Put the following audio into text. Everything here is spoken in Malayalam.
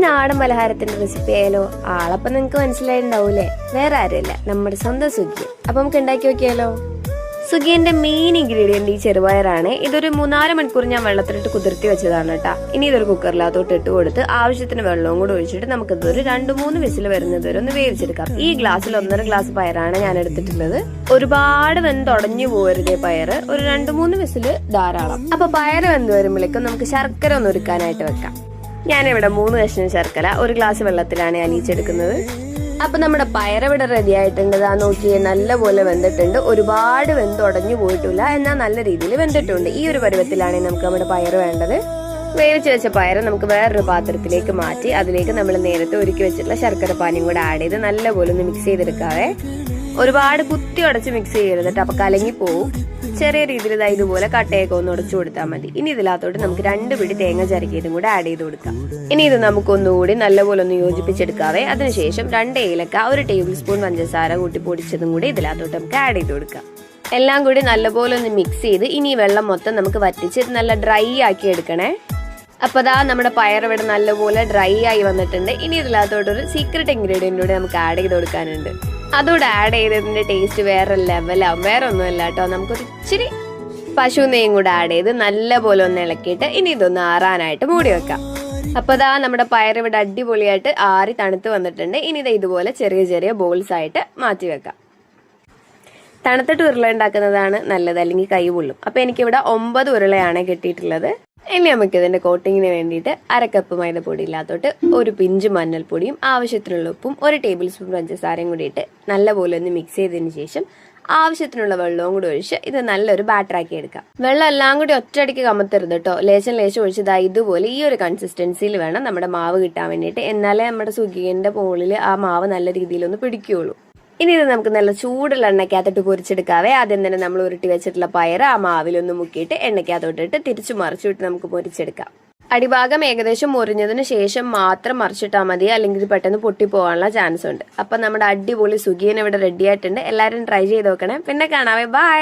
നാടൻ പലഹാരത്തിന്റെ റെസിപ്പി ആയാലോ? ആളപ്പം നിങ്ങക്ക് മനസ്സിലായിട്ടുണ്ടാവൂലേ? വേറെ ആരുമല്ല, നമ്മുടെ സ്വന്തം സുഗി. അപ്പൊ നമുക്ക് ഉണ്ടാക്കി നോക്കിയാലോ? സുഗിന്റെ മെയിൻ ഇൻഗ്രീഡിയന്റ് ഈ ചെറുപയറാണ്. ഇതൊരു 3-4 മണിക്കൂർ ഞാൻ വെള്ളത്തിലിട്ട് കുതിർത്തി വെച്ചതാണ് കേട്ടാ. ഇനി ഇതൊരു കുക്കറിലകത്തോട്ട് ഇട്ട് കൊടുത്ത് ആവശ്യത്തിന് വെള്ളവും കൂടെ ഒഴിച്ചിട്ട് നമുക്കിതൊരു 2-3 വിസിൽ വരുന്നത് വരെ ഒന്ന് വേവിച്ചെടുക്കാം. ഈ ഗ്ലാസ്സിൽ 1.5 ഗ്ലാസ് പയറാണ് ഞാൻ എടുത്തിട്ടുള്ളത്. ഒരുപാട് വെന്തുടഞ്ഞു പോരുതേ പയറ്. ഒരു 2-3 വിസില് ധാരാളം. അപ്പൊ പയറ് വെന്ത് വരുമ്പോഴേക്കും നമുക്ക് ശർക്കര ഒന്ന് ഒരുക്കാനായിട്ട് വെക്കാം. ഞാനിവിടെ 3 കഷ്ണം ശർക്കര 1 ഗ്ലാസ് വെള്ളത്തിലാണ് അലിയിച്ചെടുക്കുന്നത്. അപ്പൊ നമ്മുടെ പയറിവിടെ റെഡി ആയിട്ടുണ്ട്. ആ നോക്കിയേ, നല്ലപോലെ വെന്തിട്ടുണ്ട്. ഒരുപാട് വെന്തുടഞ്ഞു പോയിട്ടില്ല, എന്നാൽ നല്ല രീതിയിൽ വെന്തിട്ടുണ്ട്. ഈ ഒരു പരുവത്തിലാണ് നമുക്ക് നമ്മുടെ പയറ് വേണ്ടത്. വേവിച്ച് വെച്ച പയറ് നമുക്ക് വേറൊരു പാത്രത്തിലേക്ക് മാറ്റി അതിലേക്ക് നമ്മൾ നേരത്തെ ഒരുക്കി വെച്ചിട്ടുള്ള ശർക്കര പാനിയും കൂടെ ആഡ് ചെയ്ത് നല്ലപോലെ ഒന്ന് മിക്സ് ചെയ്തെടുക്കാവേ. ഒരുപാട് കുത്തി ഉടച്ച് മിക്സ് ചെയ്യരുത് കേട്ടോ, അപ്പൊ കലങ്ങി പോവും. ചെറിയ രീതിയിൽ ഇതുപോലെ കട്ടയൊക്കെ ഒന്ന് ഉടച്ചു കൊടുത്താൽ മതി. ഇനി ഇതിനകത്തോട്ട് നമുക്ക് 2 പിടി തേങ്ങ ചരക്കിയതും കൂടെ ആഡ് ചെയ്ത് കൊടുക്കാം. ഇനി ഇത് നമുക്കൊന്നുകൂടി നല്ലപോലെ ഒന്ന് യോജിപ്പിച്ചെടുക്കാവേ. അതിനുശേഷം 2 ഏലക്ക, 1 ടേബിൾ സ്പൂൺ പഞ്ചസാര കൂട്ടി പൊടിച്ചതും കൂടി ഇതിനകത്തോട്ട് നമുക്ക് ആഡ് ചെയ്ത് കൊടുക്കാം. എല്ലാം കൂടി നല്ലപോലെ ഒന്ന് മിക്സ് ചെയ്ത് ഇനി വെള്ളം മൊത്തം നമുക്ക് വറ്റിച്ച് നല്ല ഡ്രൈ ആക്കി എടുക്കണേ. അപ്പൊ ദാ നമ്മുടെ പയർ ഇവിടെ നല്ലപോലെ ഡ്രൈ ആയി വന്നിട്ടുണ്ട്. ഇനി ഇതിനകത്തോട്ടൊരു സീക്രട്ട് ഇൻഗ്രീഡിയന്റ് കൂടെ നമുക്ക് ആഡ് ചെയ്ത് കൊടുക്കാനുണ്ട്. അതോടെ ആഡ് ചെയ്തതിന്റെ ടേസ്റ്റ് വേറെ ലെവലാവും. വേറെ ഒന്നുമല്ല കേട്ടോ, നമുക്കൊരു ഇച്ചിരി പശു നെയ്യും കൂടെ ആഡ് ചെയ്ത് നല്ലപോലെ ഒന്ന് ഇളക്കിയിട്ട് ഇനി ഇതൊന്ന് ആറാനായിട്ട് മൂടി വെക്കാം. അപ്പൊ ദാ നമ്മുടെ പയർ ഇവിടെ അടിപൊളിയായിട്ട് ആറി തണുത്ത് വന്നിട്ടുണ്ട്. ഇനി ഇത് ഇതുപോലെ ചെറിയ ചെറിയ ബോൾസ് ആയിട്ട് മാറ്റി വെക്കാം. തണുത്തിട്ട് ഉരുള ഉണ്ടാക്കുന്നതാണ് നല്ലത്, അല്ലെങ്കിൽ കൈ പൊള്ളും. അപ്പൊ എനിക്കിവിടെ 9 ഉരുളയാണ് കിട്ടിയിട്ടുള്ളത്. ഇനി നമുക്ക് ഇതിന്റെ കോട്ടിങ്ങിന് വേണ്ടിയിട്ട് 1/2 കപ്പ് മൈദപ്പൊടി ഇല്ലാത്തോട്ട് 1 പിഞ്ച് മഞ്ഞൾപ്പൊടിയും ആവശ്യത്തിനുള്ള ഉപ്പും 1 ടേബിൾ സ്പൂൺ പഞ്ചസാരയും കൂടി ഇട്ട് നല്ലപോലെ ഒന്ന് മിക്സ് ചെയ്തതിന് ശേഷം ആവശ്യത്തിനുള്ള വെള്ളവും കൂടി ഒഴിച്ച് ഇത് നല്ലൊരു ബാറ്ററാക്കി എടുക്കാം. വെള്ളം എല്ലാം കൂടി ഒറ്റയടിക്ക് കമത്തരുത് കേട്ടോ. ലേശം ഒഴിച്ചതാ ഇതുപോലെ ഈ ഒരു കൺസിസ്റ്റൻസിയിൽ വേണം നമ്മുടെ മാവ് കിട്ടാൻ വേണ്ടിയിട്ട്. എന്നാലേ നമ്മുടെ സുഗിയന്റെ മുകളിൽ ആ മാവ് നല്ല രീതിയിലൊന്ന് പിടിക്കുകയുള്ളൂ. ഇനി ഇത് നമുക്ക് നല്ല ചൂടുള്ള എണ്ണയ്ക്കകത്തോട്ട് പൊരിച്ചെടുക്കാവേ. ആദ്യം തന്നെ നമ്മൾ ഉരുട്ടി വെച്ചിട്ടുള്ള പയറ് ആ മാവിലൊന്ന് മുക്കിയിട്ട് എണ്ണയ്ക്കകത്തോട്ടിട്ട് തിരിച്ചു മറിച്ചിട്ട് നമുക്ക് പൊരിച്ചെടുക്കാം. അടിഭാഗം ഏകദേശം മുറിഞ്ഞതിന് ശേഷം മാത്രം മറിച്ചിട്ടാൽ മതി, അല്ലെങ്കിൽ പെട്ടെന്ന് പൊട്ടിപ്പോകാനുള്ള ചാൻസ് ഉണ്ട്. അപ്പൊ നമ്മുടെ അടിപൊളി സുഗിയൻ ഇവിടെ റെഡി ആയിട്ടുണ്ട്. എല്ലാവരും ട്രൈ ചെയ്ത് നോക്കണേ. പിന്നെ കാണാവേ, ബൈ.